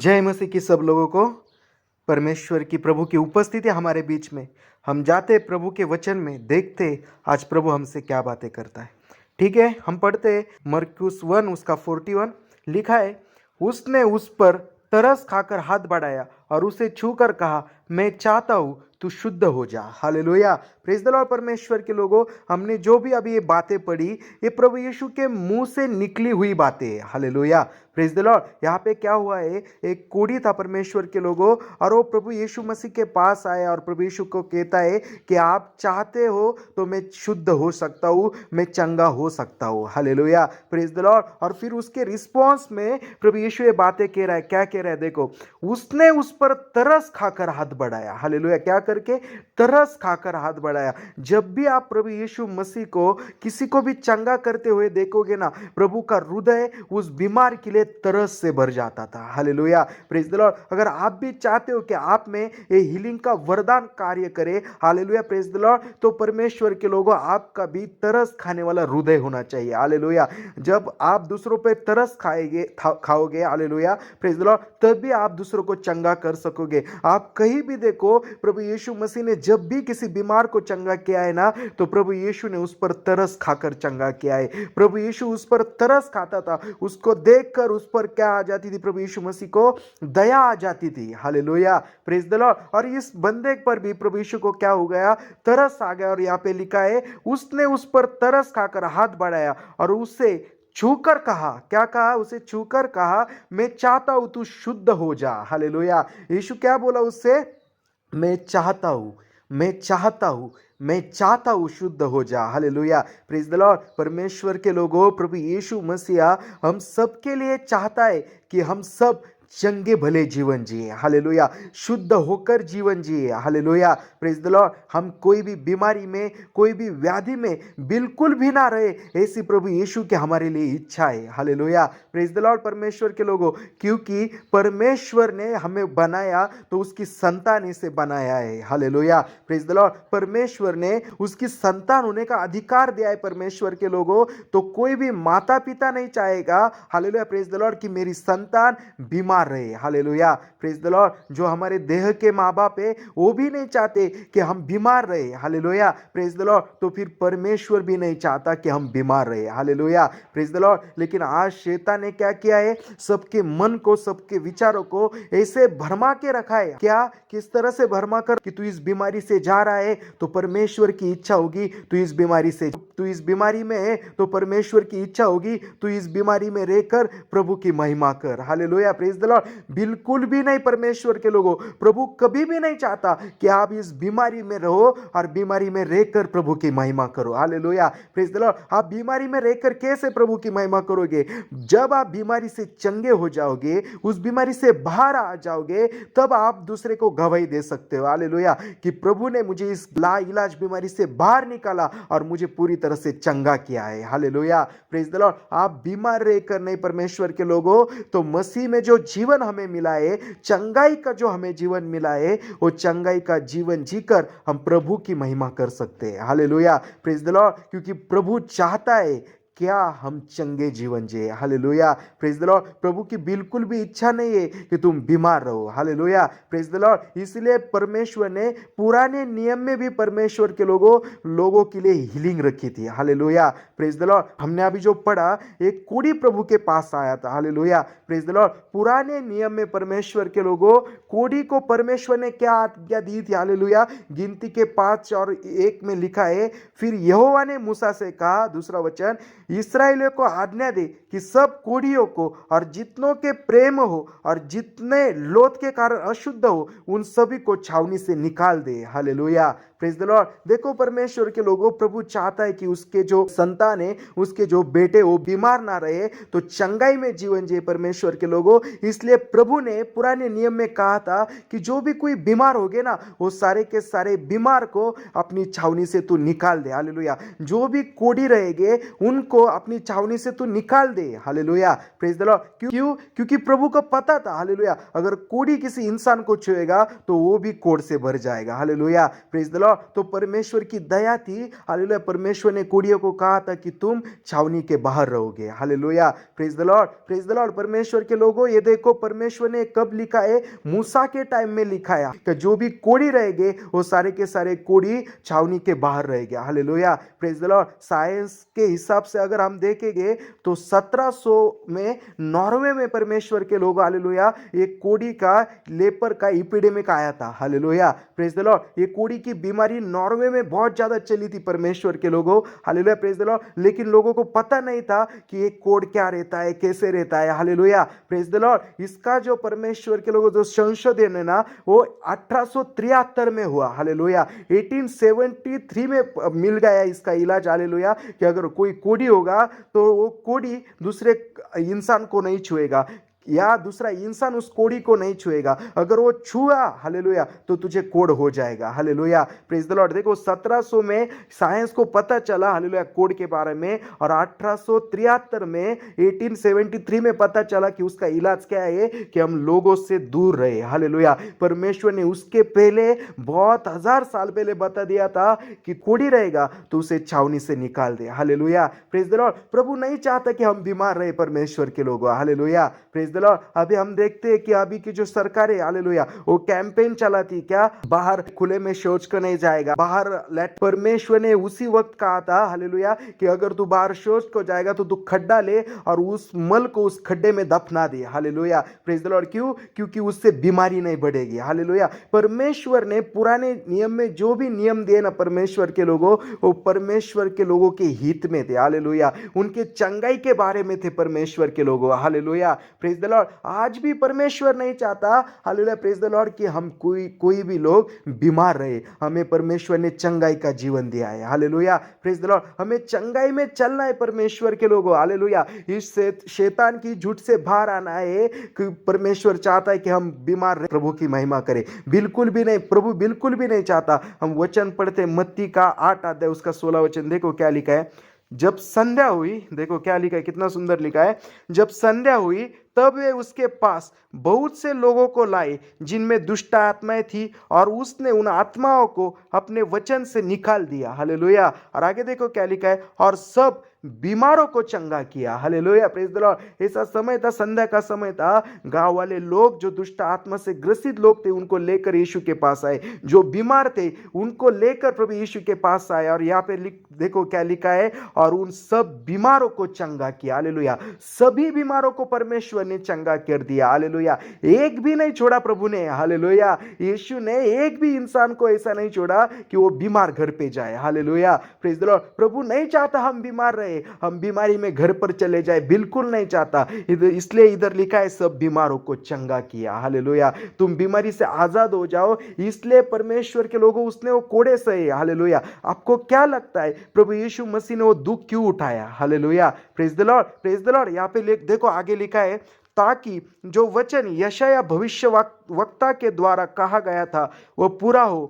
जय मसीह की सब लोगों को। परमेश्वर की प्रभु की उपस्थिति हमारे बीच में। हम जाते प्रभु के वचन में, देखते आज प्रभु हमसे क्या बातें करता है। ठीक है, हम पढ़ते मरकुस 1 उसका 41 लिखा है, उसने उस पर तरस खाकर हाथ बढ़ाया और उसे छूकर कहा, मैं चाहता हूँ तू शुद्ध हो जा। Hallelujah, praise the Lord. परमेश्वर के लोगों, हमने जो भी अभी ये बातें पढ़ी, ये प्रभु यीशु के मुंह से निकली हुई बातें है। Hallelujah, praise the Lord. यहाँ पे क्या हुआ है, एक कोढ़ी था परमेश्वर के लोगों, और वो प्रभु यीशु मसीह के पास आया और प्रभु यीशु को कहता है कि आप चाहते हो तो मैं शुद्ध हो सकता हूँ, मैं चंगा हो सकता हूँ। Hallelujah, praise the Lord. और फिर उसके रिस्पॉन्स में प्रभु यीशु ये बातें कह रहा है, क्या कह रहा है, देखो, उसने उस पर तरस खाकर हाथ बढ़ाया। हालेलुया, क्या करके? तरस खाकर हाथ बढ़ाया। जब भी आप प्रभु यीशु मसीह को किसी को भी चंगा करते हुए देखोगे ना, प्रभु का हृदय उस बीमार के लिए तरस से भर जाता था। Hallelujah, praise the Lord. अगर आप भी चाहते हो कि आप में ये हीलिंग का वरदान कार्य करे, हालेलुया, प्रेज द लॉर्ड, तो परमेश्वर के लोगों, आपका भी तरस खाने वाला हृदय होना चाहिए। हालेलुया, जब आप दूसरों पे तरस खाओगे, हालेलुया, प्रेज द लॉर्ड, तब भी आप दूसरों को चंगा कर सकोगे। आप कहीं भी देखो, प्रभु यीशु मसीह ने जब भी किसी बीमार को चंगा किया है ना, तो प्रभु यीशु ने उस पर तरस खाकर चंगा किया है। प्रभु यीशु उस पर तरस खाता था, उसको देखकर उस पर क्या आ जाती थी? प्रभु यीशु मसीह को दया आ जाती थी। Hallelujah, praise the Lord. और इस बंदे पर भी प्रभु यीशु को क्या हो गया? तरस आ गया। और यहाँ पे लिखा है, उसने उस पर तरस खाकर हाथ बढ़ाया और उससे छूकर कहा, क्या कहा? उसे छूकर कहा, मैं चाहता हूं तू शुद्ध हो जा। हालेलुया, यीशु क्या बोला उससे? मैं चाहता हूं, मैं चाहता हूं, मैं चाहता हूं शुद्ध हो जा। Hallelujah, praise the Lord. परमेश्वर के लोगों, प्रभु यीशु मसीहा हम सबके लिए चाहता है कि हम सब चंगे भले जीवन जिए। हालेलुया, शुद्ध होकर जीवन जिए। Hallelujah, praise the Lord. हम कोई भी बीमारी में, कोई भी व्याधि में बिल्कुल भी ना रहे, ऐसी प्रभु यीशु की हमारे लिए इच्छा है। Hallelujah, praise the Lord. परमेश्वर के लोगों, क्योंकि परमेश्वर ने हमें बनाया तो उसकी संतान से बनाया है। Hallelujah, praise the Lord. परमेश्वर ने उसकी संतान होने का अधिकार दिया है परमेश्वर के लोगों। तो कोई भी माता पिता नहीं चाहेगा, हालेलुया, प्रेज द लॉर्ड, कि मेरी संतान बीमार रहे। Hallelujah, praise the Lord. जो हमारे देह के माँ बाप है, वो भी नहीं चाहते कि हम बीमार रहे। Hallelujah, praise the Lord. तो फिर परमेश्वर भी नहीं चाहता कि हम बीमार रहे। Hallelujah, praise the Lord. लेकिन आज शैतान ने क्या किया है? सबके मन को, सबके विचारों को ऐसे भरमा के रखा है। क्या? किस तरह से भरमा कर कि तू इस बीमारी से जा रहा है तो परमेश्वर की इच्छा होगी तू इस बीमारी में है, तो परमेश्वर की इच्छा होगी तू इस बीमारी में रहकर प्रभु की महिमा कर। Hallelujah, praise the Lord. बिल्कुल भी नहीं। परमेश्वर के लोगों, प्रभु कभी भी नहीं चाहता कि आप इस बीमारी में रहो और बीमारी में रहकर प्रभु की महिमा करो। Hallelujah, praise the Lord. आप बीमारी में रहकर कैसे प्रभु की महिमा करोगे? जब आप बीमारी से चंगे हो जाओगे, उस बीमारी से बाहर आ जाओगे, तब आप दूसरे को गवाही दे सकते हो। हालेलुया, कि प्रभु ने मुझे इस लाइलाज बीमारी से बाहर निकाला और मुझे पूरी तरह से चंगा किया है। Hallelujah, praise the Lord. आप बीमार रहकर नहीं, परमेश्वर के लोगों, तो मसीह में जो जीवन हमें मिला है, चंगाई का जो हमें जीवन मिला है, वो चंगाई का जीवन जीकर हम प्रभु की महिमा कर सकते हैं। Hallelujah, praise the lord. क्योंकि प्रभु चाहता है क्या हम चंगे जीवन जिए। Hallelujah, praise the lord. प्रभु की बिल्कुल भी इच्छा नहीं है कि तुम बीमार रहो। Hallelujah, praise the Lord. इसलिए परमेश्वर ने पुराने नियम में भी परमेश्वर के लोगों के लिए हीलिंग रखी थी। Hallelujah, praise the Lord. हमने अभी जो पढ़ा, एक कोढ़ी प्रभु के पास आया था। Hallelujah, praise the Lord. पुराने नियम में परमेश्वर के लोगों, कोढ़ी को परमेश्वर ने क्या आज्ञा दी थी? हालेलुया, गिनती के 5 और 1 में लिखा है, फिर यहोवा ने मूसा से कहा, दूसरा वचन, इस्राएलियों को आज्ञा दे कि सब कोढ़ियों को और जितनों के प्रेम हो और जितने लोथ के कारण अशुद्ध हो, उन सभी को छावनी से निकाल दे। Hallelujah, praise the lord. देखो, परमेश्वर के लोगों, प्रभु चाहता है कि उसके जो संतान है, उसके जो बेटे, वो बीमार ना रहे, तो चंगाई में जीवन जिए। परमेश्वर के लोगों, इसलिए प्रभु ने पुराने नियम में कहा था कि जो भी कोई बीमार हो गए ना, वो सारे के सारे बीमार को अपनी छावनी से तू निकाल दे। हालेलुया, जो भी कोढ़ी रहेंगे उनको अपनी छावनी से तू निकाल दे। Hallelujah, praise the lord. क्यों? क्योंकि प्रभु को पता था, हालेलुया, अगर कोढ़ी किसी इंसान को छुएगा तो वो भी कोढ़ से भर जाएगा। Hallelujah, praise the Lord. Lord. तो परमेश्वर की दया थी, हालेलुया। परमेश्वर ने कोढ़ियों को कहा था कि तुम छावनी के बाहर रहोगे, hallelujah. Praise the lord, praise the Lord. परमेश्वर के लोगों, ये देखो परमेश्वर ने कब लिखा है? मूसा के टाइम में लिखा है कि जो भी कोढ़ी रहेंगे वो सारे के सारे कोढ़ी छावनी के बाहर रहेंगे, hallelujah. Praise the Lord. Science के हिसाब से अगर हम देखेंगे तो 1700 में नॉर्वे में परमेश्वर के लोग, हालेलुया, एक कोढ़ी का लेपर का इपिडेमिक आया था, हालेलुया। Praise the Lord. ये कोढ़ी की बीमारी नॉर्वे में बहुत ज्यादा चली थी परमेश्वर के लोगों, हालेलुया। Praise the Lord. लेकिन लोगों को पता नहीं था कि ये कोढ़ क्या रहता है, कैसे रहता है, हालेलुया। Praise the Lord. इसका जो परमेश्वर के लोगों जो संशोधन है ना, वो 1873 में हुआ, हालेलुया। 1873 में मिल गया इसका इलाज, हालेलुया, कि अगर कोई कोढ़ी होगा तो वो कोढ़ी दूसरे इंसान को नहीं छुएगा या दूसरा इंसान उस कोढ़ी को नहीं छुएगा। अगर वो छुआ, हालेलुया, तो तुझे कोढ़ हो जाएगा, हालेलुया। Praise the lord. देखो 1700 में साइंस को पता चला, हालेलुया, कोढ़ के बारे में, और 1873 में 1873 में पता चला कि उसका इलाज क्या है, कि हम लोगों से दूर रहे, हालेलुया। परमेश्वर ने उसके पहले बहुत 1000 साल पहले बता दिया था कि कोढ़ी रहेगा तो उसे छावनी से निकाल दे, हालेलुया। Praise the lord. प्रभु नहीं चाहता कि हम बीमार रहे, परमेश्वर के लोग, हालेलुया। Praise the Lord. अभी हम देखते हैं कि अभी की जो सरकार है, हालेलुया, वो कैंपेन चलाती क्या, बाहर खुले में शौच को नहीं जाएगा, बाहर लेट। परमेश्वर ने उसी वक्त कहा था, हालेलुया, कि अगर तू बाहर शौच को जाएगा तो तू खड्डा ले और उस मल को उस खड्डे में दफना दे, हालेलुया। Praise the lord. क्यों? क्योंकि उससे बीमारी नहीं बढ़ेगी, हालेलुया। परमेश्वर ने पुराने नियम में जो भी नियम दिए ना परमेश्वर के लोगों, वो परमेश्वर के लोगों के हित में थे, हालेलुया। उनके चंगाई के बारे में थे परमेश्वर के लोगों, हालेलुया। Praise the Lord. आज भी परमेश्वर नहीं चाहता, हालेलुया, प्रेज द लॉर्ड, कि हम कोई भी लोग बीमार रहे। हमें परमेश्वर ने चंगाई का जीवन दिया है, हालेलुया। Praise the Lord. हमें चंगाई में चलना है परमेश्वर के लोगों, हालेलुया। इस शैतान की झूठ से बाहर आना है कि परमेश्वर चाहता है कि हम बीमार रहे, प्रभु की महिमा करें। बिल्कुल भी नहीं, प्रभु बिल्कुल भी नहीं चाहता। हम वचन पढ़ते मत्ती का 8 अध्याय उसका 16 वचन, देखो क्या लिखा है। जब संध्या हुई, देखो क्या लिखा है, कितना सुंदर लिखा है। जब संध्या हुई तब वे उसके पास बहुत से लोगों को लाए जिनमें दुष्ट आत्माएं थी, और उसने उन आत्माओं को अपने वचन से निकाल दिया, हालेलुया। और आगे देखो क्या लिखा है, और सब बीमारों को चंगा किया, हालेलुया। Praise the Lord. ऐसा समय था, संध्या का समय था, गांव वाले लोग जो दुष्ट आत्मा से ग्रसित लोग थे उनको लेकर यीशु के पास आए, जो बीमार थे उनको लेकर प्रभु यीशु के पास आए। और यहाँ पे देखो क्या लिखा है, और उन सब बीमारों को चंगा किया, हालेलुया। सभी बीमारों को परमेश्वर ने चंगा कर दिया, हालेलुया। एक भी नहीं छोड़ा प्रभु ने, हालेलुया। यीशु ने एक भी इंसान को ऐसा नहीं छोड़ा कि वो बीमार घर पे जाए, हालेलुया। Praise the lord. प्रभु नहीं चाहता हम बीमार रहे, हम बीमारी में घर पर चले जाए, बिल्कुल नहीं चाहता। इसलिए इधर लिखा है सब बीमारों को चंगा किया, हालेलुया। तुम बीमारी से आजाद हो जाओ, इसलिए परमेश्वर के लोगों उसने वो कोड़े सहे, हालेलुया। आपको क्या लगता है प्रभु यीशु मसीह ने वो दुख क्यों उठाया, hallelujah. Praise the lord, praise the Lord. यहाँ पे देखो आगे लिखा है, ताकि जो वचन यशाया भविष्य वक्ता के द्वारा कहा गया था वह पूरा हो,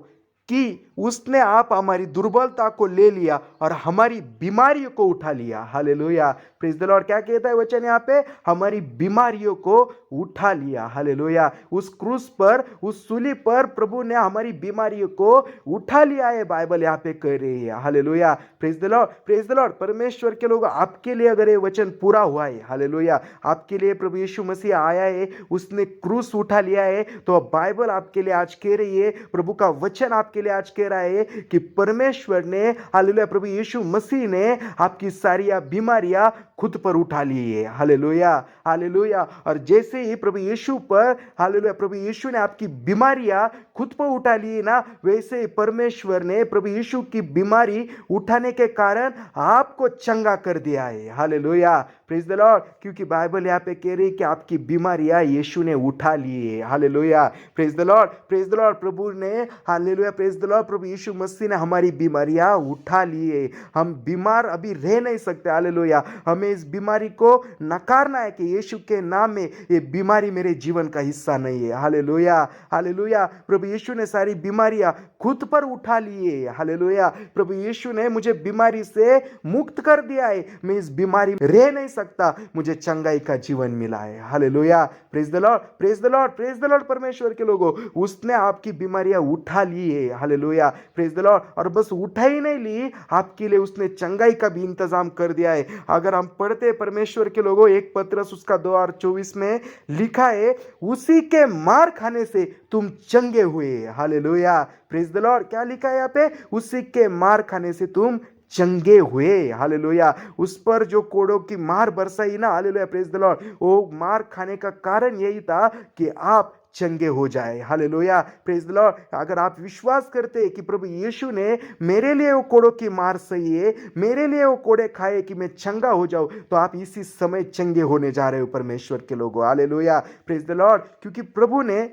कि उसने आप हमारी दुर्बलता को ले लिया और हमारी बीमारियों को उठा लिया, हालेलुया। Praise the Lord. क्या कहता है वचन यहाँ पे, हमारी बीमारियों को उठा लिया, हालेलुया। उस क्रूस पर, उस सूली पर प्रभु ने हमारी बीमारियों को उठा लिया है, बाइबल यहाँ पे कह रही है, hallelujah. Praise the lord, praise the Lord. परमेश्वर के लोग, आपके लिए अगर ये वचन पूरा हुआ है, हालेलुया, आपके लिए प्रभु यीशु मसीह आया है, उसने क्रूस उठा लिया है, तो बाइबल आपके लिए आज कह रही है, प्रभु का वचन आपके लिए आज कह रहा है कि परमेश्वर ने, हालेलुया, प्रभु यीशु मसीह ने आपकी सारी बीमारियां खुद पर उठा ली है, हालेलुया, हालेलुया। और जैसे ही प्रभु यीशु पर, हालेलुया, प्रभु यीशु ने आपकी बीमारियां खुद पर उठा ली ना, वैसे ही परमेश्वर ने प्रभु यीशु की बीमारी उठाने के कारण आपको चंगा कर दिया है, हालेलुया। Praise the lord. क्योंकि बाइबल यहाँ पे कह रही है कि आपकी बीमारियां यीशु ने उठा ली है, hallelujah. Praise the lord, praise the lord. प्रभु ने, हालेलुया, प्रेज द लॉर्ड, प्रभु यीशु मसीह ने हमारी बीमारियां उठा ली है। हम बीमार अभी रह नहीं सकते, हालेलुया। हमें इस बीमारी को नकारना है कि यीशु के नाम में ये बीमारी मेरे जीवन का हिस्सा नहीं है, हालेलुया, हालेलुया। प्रभु यीशु ने सारी बीमारियां खुद पर उठा ली है, हालेलुया। प्रभु यीशु ने मुझे बीमारी से मुक्त कर दिया है, मैं इस बीमारी में रह नहीं सकता, सकता, मुझे चंगाई का जीवन मिला है। Hallelujah, praise the lord, praise the lord, praise the Lord. परमेश्वर के लोगों, उसने आपकी बीमारियां उठा ली है। Hallelujah, praise the Lord. और बस उठा ही नहीं ली, आपके लिए उसने चंगाई का भी इंतजाम कर दिया है। अगर हम पढ़ते परमेश्वर के लोगों, 1 पतरस उसका 2 और 24 में लिखा है, उसी के मार खाने से तुम चंगे हुए। Hallelujah, praise the Lord. क्या लिखा है यहाँ पे? उसी के मार खाने से तुम चंगे हुए। हालेलुया, उस पर जो कोड़ों की मार बरसाई ना, हालेलुया, प्रेज द लॉर्ड, वो मार खाने का कारण यही था कि आप चंगे हो जाए। Hallelujah, praise the Lord. अगर आप विश्वास करते हैं कि प्रभु यीशु ने मेरे लिए वो कोड़ों की मार सही है, मेरे लिए वो कोड़े खाए कि मैं चंगा हो जाऊं, तो आप इसी समय चंगे होने जा रहे हो परमेश्वर के लोगों। Hallelujah, praise the lord. क्योंकि प्रभु ने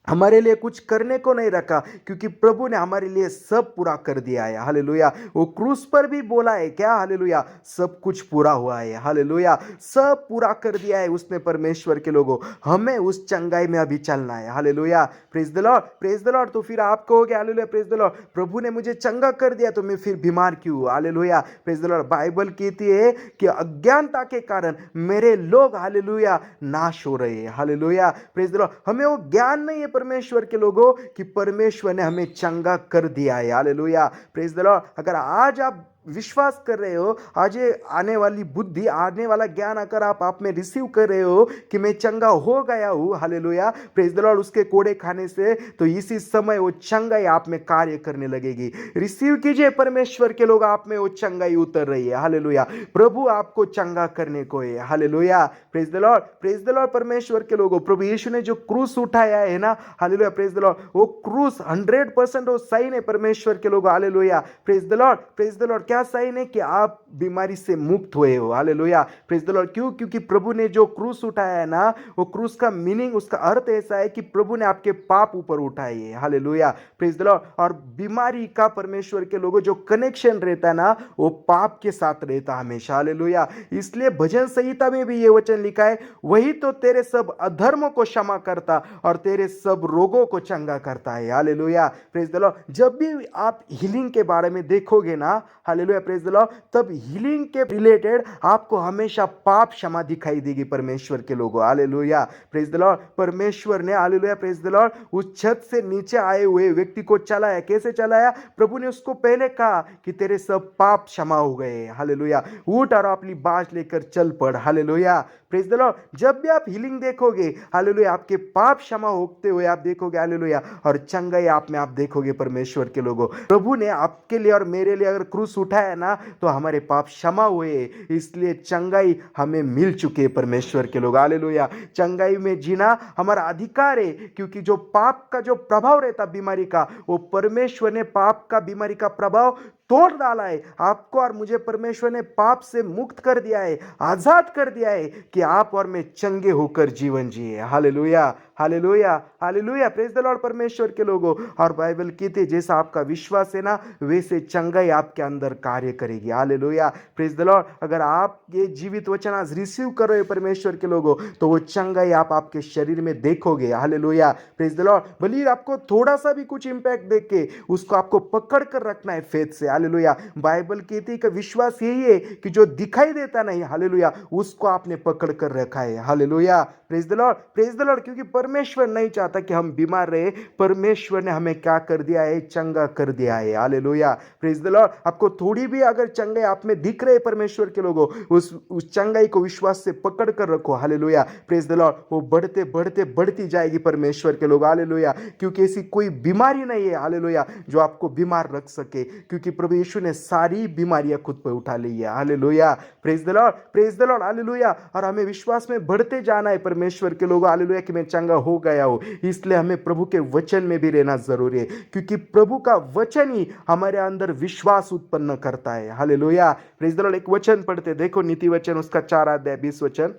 हमारे लिए कुछ करने को नहीं रखा, क्योंकि प्रभु ने हमारे लिए सब पूरा कर दिया है। हालेलुया, वो क्रूस पर भी बोला है क्या? हालेलुया, सब कुछ पूरा हुआ है। हालेलुया, सब पूरा कर दिया है उसने परमेश्वर के लोगों। हमें उस चंगाई में अभी चलना है। Hallelujah, praise the lord, praise the Lord. तो फिर आप कहोगे, हालेलुया, प्रेज द लॉर्ड, प्रभु ने मुझे चंगा कर दिया तो मैं फिर बीमार क्यों? Hallelujah, praise the Lord. Bible कहती है कि अज्ञानता के कारण मेरे लोग, हालेलुया, नाश हो रहे हैं। Hallelujah, praise the Lord. हमें वो ज्ञान नहीं है परमेश्वर के लोगों कि परमेश्वर ने हमें चंगा कर दिया है। Hallelujah, praise the Lord. अगर आज आप विश्वास कर रहे हो, आज ये आने वाली बुद्धि, आने वाला ज्ञान अगर आप में रिसीव कर रहे हो कि मैं चंगा हो गया हूं, हालेलुया, प्रेज द लॉर्ड, उसके कोड़े खाने से, तो इसी समय वो चंगाई आप में कार्य करने लगेगी। रिसीव कीजिए परमेश्वर के लोग, आप में वो चंगाई उतर रही है। हालेलुया, प्रभु आपको चंगा करने को है। Hallelujah, praise the lord, praise the Lord. परमेश्वर के लोगों, प्रभु यीशु ने जो क्रूस उठाया है ना, हालेलुया, प्रेज द लॉर्ड, वो क्रूस 100% वो साइन है परमेश्वर के लोग। Hallelujah, praise the lord, praise the Lord. क्या साइन है? कि आप बीमारी से मुक्त हुए हो। Hallelujah, praise the lord. क्यों? क्योंकि प्रभु ने जो क्रूस उठाया है ना, वो क्रूस का मीनिंग, उसका अर्थ ऐसा है कि प्रभु ने आपके पाप ऊपर उठाए है। Hallelujah, praise the Lord. और बीमारी का परमेश्वर के लोगों जो कनेक्शन रहता है ना, वो पाप के साथ रहता हमेशा। हालेलुया, इसलिए भजन संहिता में भी ये वचन लिखा है, वही तो तेरे सब अधर्मों को क्षमा करता और तेरे सब रोगों को चंगा करता है। Hallelujah, praise the Lord. जब भी आप हीलिंग के बारे में देखोगे ना, हालेलुया, प्रेज द लॉर्ड, तब हीलिंग के रिलेटेड आपको हमेशा पाप क्षमा दिखाई देगी परमेश्वर के लोगों। Hallelujah, praise the Lord. परमेश्वर ने, हालेलुया, प्रेज द लॉर्ड, उस छत से नीचे आए हुए व्यक्ति को चलाया। कैसे चलाया? प्रभु ने उसको पहले कहा कि तेरे सब पाप क्षमा हो गए। हालेलुया, उठ और अपनी बाँस लेकर चल पड़। Hallelujah, praise the Lord. जब भी आप हीलिंग देखोगे, हालेलुया, आपके पाप क्षमा होते हुए आप देखोगे। हालेलुया, और चंगाई आप में आप देखोगे परमेश्वर के लोगों। प्रभु ने आपके लिए और मेरे लिए अगर क्रूस उठाया ना, तो हमारे पाप क्षमा हुए, इसलिए चंगाई हमें मिल चुके हैं परमेश्वर के लोग। हालेलुया, चंगाई में जीना हमारा अधिकार है, क्योंकि जो पाप का जो प्रभाव रहता बीमारी का, वो परमेश्वर ने पाप का, बीमारी का प्रभाव तोड़ डाला है। आपको और मुझे परमेश्वर ने पाप से मुक्त कर दिया है, आजाद कर दिया है कि आप और मैं चंगे होकर जीवन जिए। Hallelujah, hallelujah, hallelujah, praise the Lord परमेश्वर के लोगों। और बाइबल कहती है, जैसा आपका विश्वास है ना, वैसे चंगाई आपके अंदर कार्य करेगी। Hallelujah, praise the Lord. अगर आप ये जीवित वचन आज रिसीव कर रहे हो परमेश्वर के लोगों, तो वो चंगाई आप आपके शरीर में देखोगे। Hallelujah, praise the Lord. भले आपको थोड़ा सा भी कुछ इंपैक्ट देख के उसको आपको पकड़ कर रखना है फेथ से। हालेलुया, बाइबल कहती है कि विश्वास यही है कि जो दिखाई देता नहीं, हालेलुया, उसको आपने पकड़ कर रखा है। Hallelujah, praise the lord, praise the lord. क्योंकि परमेश्वर नहीं चाहता कि हम बीमार रहे। परमेश्वर ने हमें क्या कर दिया है? चंगा कर दिया है। Hallelujah, praise the Lord. आपको थोड़ी भी अगर चंगाई आप में दिख रहे परमेश्वर के लोगों, उस चंगाई को विश्वास से पकड़ कर रखो। Hallelujah, praise the Lord. वो बढ़ते बढ़ते बढ़ती जाएगी परमेश्वर के लोग। हालेलुया, क्योंकि ऐसी कोई बीमारी नहीं है, हालेलुया, जो आपको बीमार रख सके, क्योंकि प्रभु यीशु ने सारी बीमारियां खुद पर उठा ली है। Hallelujah, praise the lord, praise the Lord. Hallelujah, और हमें विश्वास में बढ़ते जाना है परमेश्वर के लोग। हालेलुया, कि मैं चंगा हो गया हूं। इसलिए हमें प्रभु के वचन में भी रहना जरूरी है, क्योंकि प्रभु का वचन ही हमारे अंदर विश्वास उत्पन्न करता है। Hallelujah, praise the Lord. एक वचन पढ़ते देखो, नीति वचन उसका 4 अध्याय 20 वचन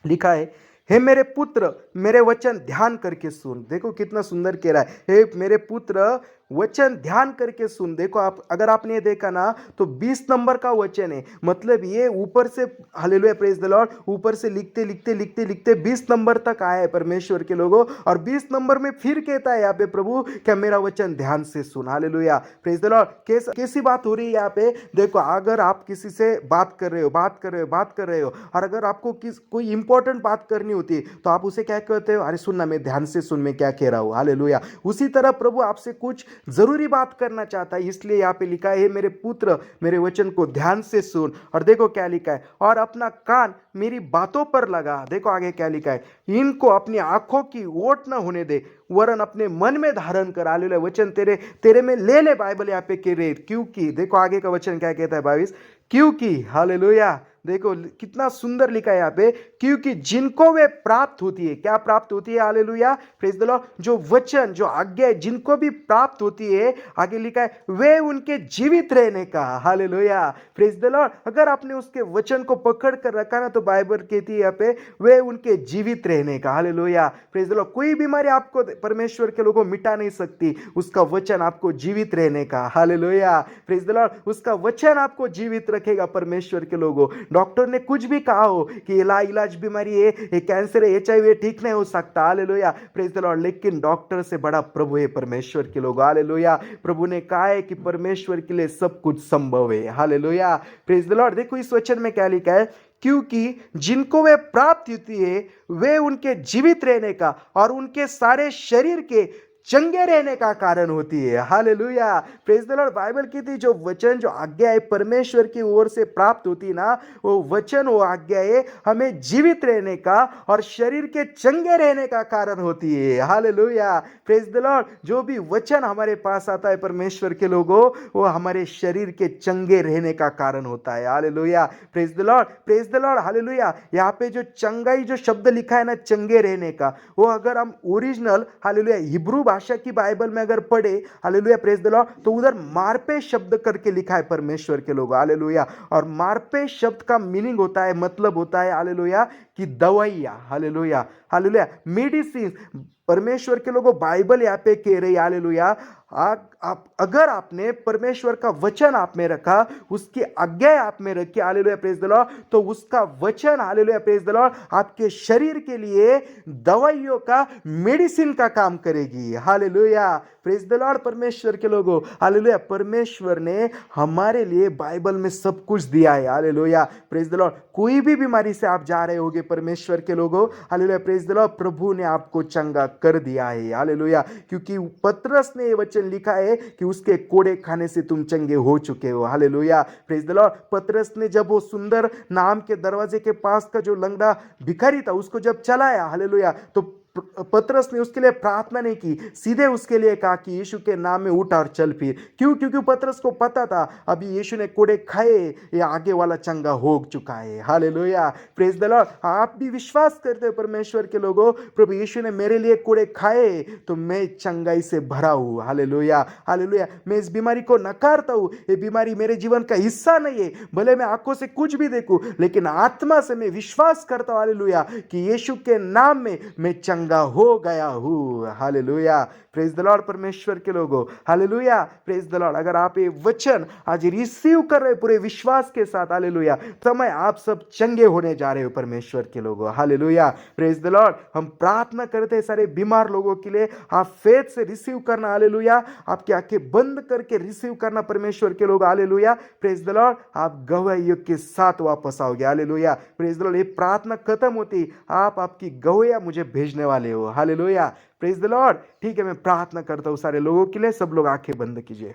लिखा है, हे मेरे पुत्र, मेरे वचन ध्यान करके सुन। देखो कितना सुंदर कह रहा है, हे मेरे पुत्र, वचन ध्यान करके सुन। देखो आप, अगर आपने ये देखा ना तो 20 नंबर का वचन है, मतलब ये ऊपर से, हालेलुया प्रेज द लॉर्ड, ऊपर से लिखते लिखते लिखते लिखते 20 नंबर तक आया है परमेश्वर के लोगों, और 20 नंबर में फिर कहता है यहाँ पे प्रभु क्या मेरा वचन ध्यान से सुन। Hallelujah praise the lord. कैसी बात हो रही है यहाँ पे? देखो, अगर आप किसी से बात कर रहे हो और अगर आपको कोई इंपॉर्टेंट बात करनी होती है तो आप उसे क्या कहते हो? अरे सुनना, मैं ध्यान से सुन, मैं क्या कह रहा हूं। हालेलुया। उसी तरह प्रभु आपसे कुछ जरूरी बात करना चाहता है, इसलिए यहाँ पे लिखा है मेरे पुत्र मेरे वचन को ध्यान से सुन। और देखो क्या लिखा है, और अपना कान मेरी बातों पर लगा। देखो आगे क्या लिखा है, इनको अपनी आंखों की ओट न होने दे, वरन अपने मन में धारण कर। हालेलुया। वचन तेरे तेरे में ले ले, बाइबल यहाँ पे कह रहे, क्योंकि देखो आगे का वचन क्या कहता है 22, क्योंकि, हालेलुया, देखो कितना सुंदर लिखा है यहाँ पे, क्योंकि जिनको वे प्राप्त होती है, क्या प्राप्त होती है? Hallelujah praise the Lord. जो वचन, जो आज्ञा जिनको भी प्राप्त होती है, आगे लिखा है वे उनके जीवित रहने का। Hallelujah praise the Lord. अगर आपने उसके वचन को पकड़ कर रखा ना तो बाइबल कहती है यहाँ पे वे उनके जीवित रहने का। Hallelujah praise the Lord. कोई बीमारी आपको परमेश्वर के लोगों मिटा नहीं सकती, उसका वचन आपको जीवित रहने का। Hallelujah praise the Lord. उसका वचन आपको जीवित रखेगा परमेश्वर के लोगों। डॉक्टर ने कुछ भी कहा हो कि इलाज बीमारी है, ये कैंसर है, HIV ठीक नहीं हो सकता। Hallelujah praise the Lord. लेकिन डॉक्टर से बड़ा प्रभु है परमेश्वर के लोग। हालेलुया। प्रभु ने कहा है कि परमेश्वर के लिए सब कुछ संभव है। Hallelujah praise the lord. देखो इस वचन में क्या लिखा है, क्योंकि जिनको वे प्राप्त होती है वे उनके जीवित रहने का और उनके सारे शरीर के चंगे रहने का कारण होती है। Hallelujah praise the Lord. Bible कहती है जो वचन, जो आज्ञा है परमेश्वर की ओर से प्राप्त होती है ना, वो वचन, वो आज्ञा है हमें जीवित रहने का और शरीर के चंगे रहने का कारण होती है। Hallelujah praise the Lord. जो भी वचन हमारे पास आता है परमेश्वर के लोगों, वो हमारे शरीर के चंगे रहने का कारण होता है। Hallelujah praise the lord, praise the Lord. Hallelujah. यहाँ पे जो चंगाई, जो शब्द लिखा है ना चंगे रहने का, वो अगर हम ओरिजिनल, हालेलुया, हिब्रू भाषा की बाइबल में अगर पढ़े, हालेलुया प्रेज द लॉर्ड, तो उधर मार्पे शब्द करके लिखा है परमेश्वर के लोग। हालेलुया। और मार्पे शब्द का मीनिंग होता है, मतलब होता है, हालेलुया, कि दवाइयां। Hallelujah, hallelujah, medicine. परमेश्वर के लोगों बाइबल यहाँ पे कह रही, हालेलुया, आप अगर आपने परमेश्वर का वचन आप में रखा, उसकी आज्ञा आप में रखी, हालेलुया प्रेज द लॉर्ड, तो उसका वचन, हालेलुया प्रेज द लॉर्ड, आपके शरीर के लिए दवाइयों का, मेडिसिन का काम करेगी। Hallelujah praise the Lord. परमेश्वर के लोगों, हालेलुया, परमेश्वर ने हमारे लिए बाइबल में सब कुछ दिया है। Hallelujah praise the Lord. कोई भी बीमारी से आप जा रहे होगे परमेश्वर के लोगों, हालेलुया प्रेज द लॉर्ड, प्रभु ने आपको चंगा कर दिया है। हालेलुया। क्योंकि पतरस ने ये वचन लिखा है कि उसके कोड़े खाने से तुम चंगे हो चुके हो। Hallelujah praise the Lord. पतरस ने जब वो सुंदर नाम के दरवाजे के पास का जो लंगड़ा भिखारी था उसको जब चलाया, हालेलुया, तो पतरस ने उसके लिए प्रार्थना नहीं की, सीधे उसके लिए कहा कि यीशु के नाम में उठ और चल फिर। क्यों? क्योंकि पतरस को पता था अभी यीशु ने कोड़े खाए, ये आगे वाला चंगा हो चुका है। Hallelujah praise the Lord. आप भी विश्वास करते हो परमेश्वर के लोगों, प्रभु यीशु ने मेरे लिए कोड़े खाए तो मैं चंगाई से भरा हूं। Hallelujah, hallelujah. मैं इस बीमारी को नकारता हूं, ये बीमारी मेरे जीवन का हिस्सा नहीं है। भले मैं आंखों से कुछ भी देखूं, लेकिन आत्मा से मैं विश्वास करता हूं, हालेलुया, कि यीशु के नाम में मैं चंगा हो गया हूं। Hallelujah praise the Lord. परमेश्वर के लोगों, हालेलुया प्रेज द लॉर्ड। अगर आप ये वचन आज रिसीव कर रहे पूरे विश्वास के साथ, हालेलुया, समय आप सब चंगे होने जा रहे हो परमेश्वर के लोगों। Hallelujah praise the Lord. हम प्रार्थना करते हैं सारे बीमार लोगों के लिए, आप फेथ से रिसीव करना। हालेलुया। आपकी आंखें बंद करके रिसीव करना परमेश्वर के लोग। Hallelujah praise the Lord. आप गवाही के साथ वापस आओगे। Hallelujah praise the Lord. ये प्रार्थना खत्म होती, आप आपकी गवाहियां मुझे भेजने वाले हो। Hallelujah praise the Lord. ठीक है, मैं प्रार्थना करता हूं सारे लोगों के लिए। सब लोग आंखें बंद कीजिए।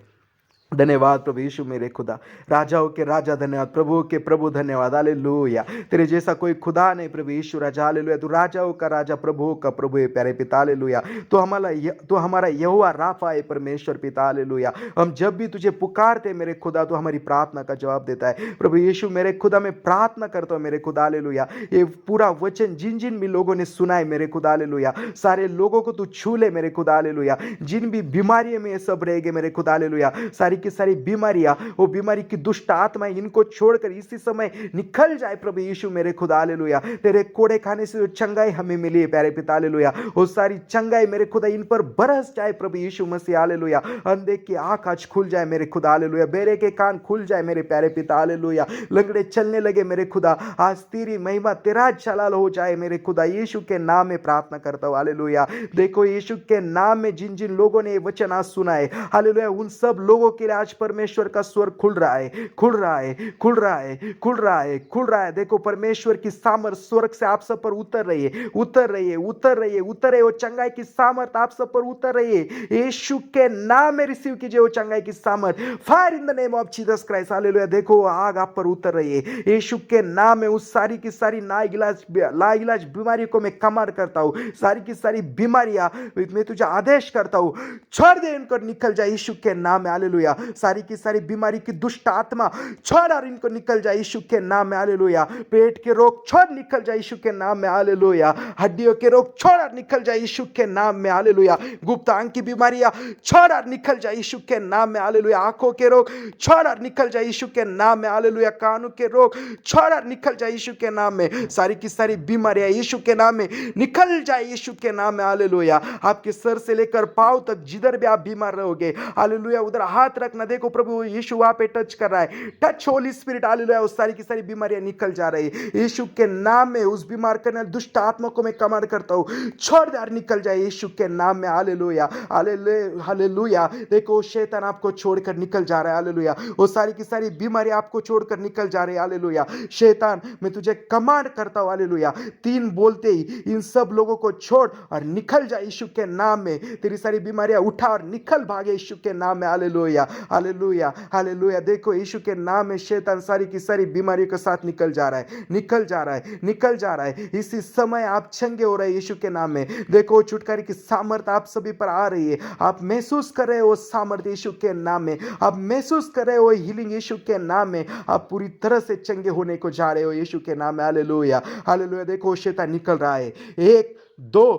धन्यवाद प्रभु यीशु मेरे खुदा, राजाओं के राजा धन्यवाद, प्रभु के प्रभु धन्यवाद। हालेलुया। तेरे जैसा कोई खुदा नहीं प्रभु यीशु राजा। हालेलुया। तू राजाओं का राजा, प्रभुओं का प्रभु है प्यारे पिता। हालेलुया। तो हमारा यहोवा राफा है परमेश्वर पिता। हालेलुया। हम जब भी तुझे पुकारते मेरे खुदा, तो हमारी प्रार्थना का जवाब देता है प्रभु यीशु मेरे खुदा। मैं प्रार्थना करता हूँ मेरे खुदा, हालेलुया, ये पूरा वचन जिन जिन भी लोगों ने सुना है मेरे खुदा, हालेलुया, सारे लोगों को तू छू ले मेरे खुदा। हालेलुया। जिन भी बीमारियों में ये सब रहेंगे मेरे खुदा, हालेलुया, सारी की सारी बीमारियां, वो बीमारी की दुष्ट आत्माएं इनको छोड़कर इसी समय निकल जाए प्रभु यीशु मेरे खुदा, हालेलुया। तेरे कोड़े खाने से जो चंगाई हमें मिली है प्यारे पिता, हालेलुया, वो सारी चंगाई मेरे खुदा इन पर बरस जाए प्रभु यीशु मसीह, हालेलुया। अंधे की आंख आज खुल जाए मेरे खुदा, हालेलुया। बेरे के कान खुल जाए मेरे प्यारे पिता, हालेलुया। लंगड़े चलने लगे मेरे खुदा, आज तेरी महिमा तेरा जलाल हो जाए मेरे खुदा, यीशु के नाम में प्रार्थना करता हूं, हालेलुया। देखो यीशु के नाम में जिन जिन लोगों ने ये वचन आज सुना है, हालेलुया, उन सब लोगों के लिए आज परमेश्वर का स्वर खुल रहा है, खुल रहा है, खुल रहा है, खुल रहा है, खुल रहा है। देखो परमेश्वर की सामर्थ स्वर्ग से आप सब पर उतर रही है, उतर रही है, उतर रही है, उतर रही है। वो चंगाई की सामर्थ आप सब पर उतर रही है, यीशु के नाम में रिसीव कीजिए वो चंगाई की सामर्थ। Fire in the name of Jesus Christ, hallelujah. देखो आग आप पर उतर रही है, यीशु के नाम में उस सारी की सारी लाइलाज बीमारी को मैं कमांड करता हूं, सारी की सारी बीमारियां मैं तुझे आदेश करता हूं, छोड़ दे इनको, निकल जाए यीशु के नाम में, हालेलुया। सारी की सारी बीमारी की दुष्ट आत्मा छोड़ और इनको निकल जाए यीशु के नाम में, हालेलुया। पेट के रोग छोड़, निकल जाए यीशु के नाम में, हालेलुया। हड्डियों के रोग छोड़ और निकल जाए यीशु के नाम में, हालेलुया। गुप्त आंख की बीमारियां छोड़ और निकल जाए यीशु के नाम में, हालेलुया। आंखों के रोग छोड़ और निकल जाए यीशु के नाम में, हालेलुया। कानों के रोग छोड़ और निकल जाए यीशु के नाम में, सारी की सारी बीमारियां यीशु के नाम में निकल जाए यीशु के नाम में, हालेलुया। आपके सर से लेकर पांव तक जिधर भी आप बीमार रहोगे, हालेलुया, उधर हाथ रखना, देखो प्रभु यीशु वहां पे टच कर रहा है, टच होली स्पिरिट, हालेलुया। उस सारी की सारी बीमारियां निकल जा रही है यीशु के नाम में। उस बीमार करने दुष्ट आत्मा को मैं कमांड करता हूं, छोड़ दे, निकल जाए यीशु के नाम में, हालेलुया, हालेलुया। देखो शैतान आपको छोड़कर निकल जा रहा है, हालेलुया। वो सारी की सारी बीमारियां आपको छोड़कर निकल जा रही है, हालेलुया। शैतान मैं तुझे कमांड करता हूं, हालेलुया। 3 बोलते ही इन सब लोगों को छोड़ और निकल जा यीशु के नाम में। तेरी सारी बीमारियां उठा और निकल भागे यीशु के नाम में, हालेलुया, हालेलुया, हालेलुया। देखो यीशु के नाम में शैतान सारी की सारी बीमारियों के साथ निकल जा रहा है, निकल जा रहा है, निकल जा रहा है। इसी समय आप चंगे हो रहे हैं यीशु के नाम में। देखो छुटकारे की सामर्थ आप सभी पर आ रही है, आप महसूस कर रहे हो वो सामर्थ यीशु के नाम में, आप महसूस कर रहे हो हीलिंग यीशु के नाम में। आप पूरी तरह से चंगे होने को जा रहे हो यीशु के नाम में, हालेलुया, हालेलुया। देखो शैतान निकल रहा है, 1 2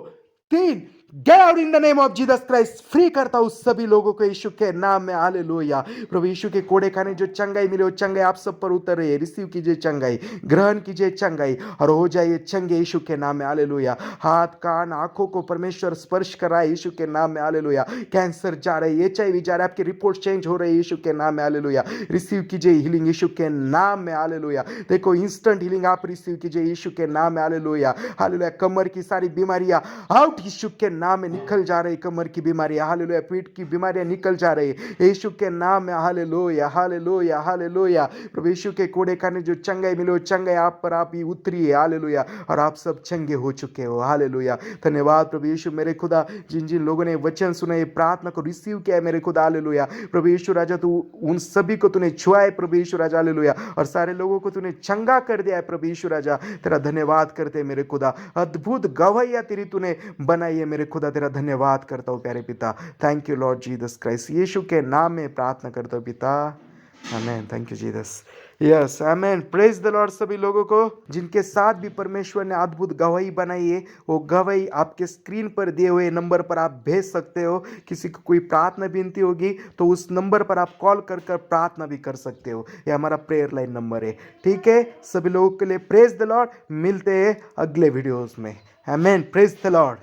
3, get out in the name of Jesus Christ. Free करता हूं सभी लोगों को यीशु के नाम में, हालेलुया। प्रभु यीशु के कोड़े खाने जो चंगाई मिले, वो चंगाई आप सब पर उतर रही है। रिसीव कीजिए चंगाई, ग्रहण कीजिए चंगाई और हो जाइए चंगे यीशु के नाम में, हालेलुया। हाथ कान आंखों को परमेश्वर स्पर्श कर रहा है यीशु के नाम में, हालेलुया। कैंसर जा रहे, HIV जा रहा है, आपकी रिपोर्ट चेंज हो रही है यीशु के नाम में, हालेलुया। रिसीव कीजिए हीलिंग यीशु के नाम में, हालेलुया। देखो इंस्टेंट हीलिंग आप रिसीव कीजिए यीशु के नाम में, हालेलुया, हालेलुया। कमर की सारी बीमारियां आउट यीशु के नाम में निकल जा रही, कमर की बीमारियां, हालेलुया। पीठ की बीमारियां निकल जा रही यीशु के नाम में, हालेलुया, हालेलुया, हालेलुया। प्रभु यीशु के कोड़े खाने जो चंगाई मिले, वो चंगाई आप पर आप ही उतरी है, हालेलुया। और आप सब चंगे हो चुके हो, हालेलुया। धन्यवाद प्रभु यीशु मेरे खुदा, जिन जिन लोगों ने वचन सुना, ये प्रार्थना को रिसीव किया है मेरे खुदा, हालेलुया। प्रभु यीशु राजा, तू उन सभी को तूने छुआ है प्रभु यीशु राजा, हालेलुया। और सारे लोगों को तूने चंगा कर दिया है प्रभु यीशु राजा। तेरा धन्यवाद करते हैं मेरे खुदा, अद्भुत गवाहियां तेरी तूने बनाई है मेरे खुदा। तेरा धन्यवाद करता हूँ प्यारे पिता। Thank you lord Jesus Christ, Yeshu के नाम में प्रार्थना करता हूँ पिता, amen. Thank you Jesus, yes amen. Praise the lord सभी लोगों को जिनके साथ भी परमेश्वर ने अद्भुत गवाही बनाई है, वो गवाही आपके स्क्रीन पर दिए हुए नंबर पर आप भेज सकते हो। किसी को कोई प्रार्थना विनती होगी तो उस नंबर पर आप कॉल कर कर प्रार्थना भी कर सकते हो, ये हमारा प्रेयर लाइन नंबर है, ठीक है। सभी लोगों के लिए प्रेज द लॉर्ड, मिलते हैं अगले वीडियोस में, आमेन। Praise the Lord.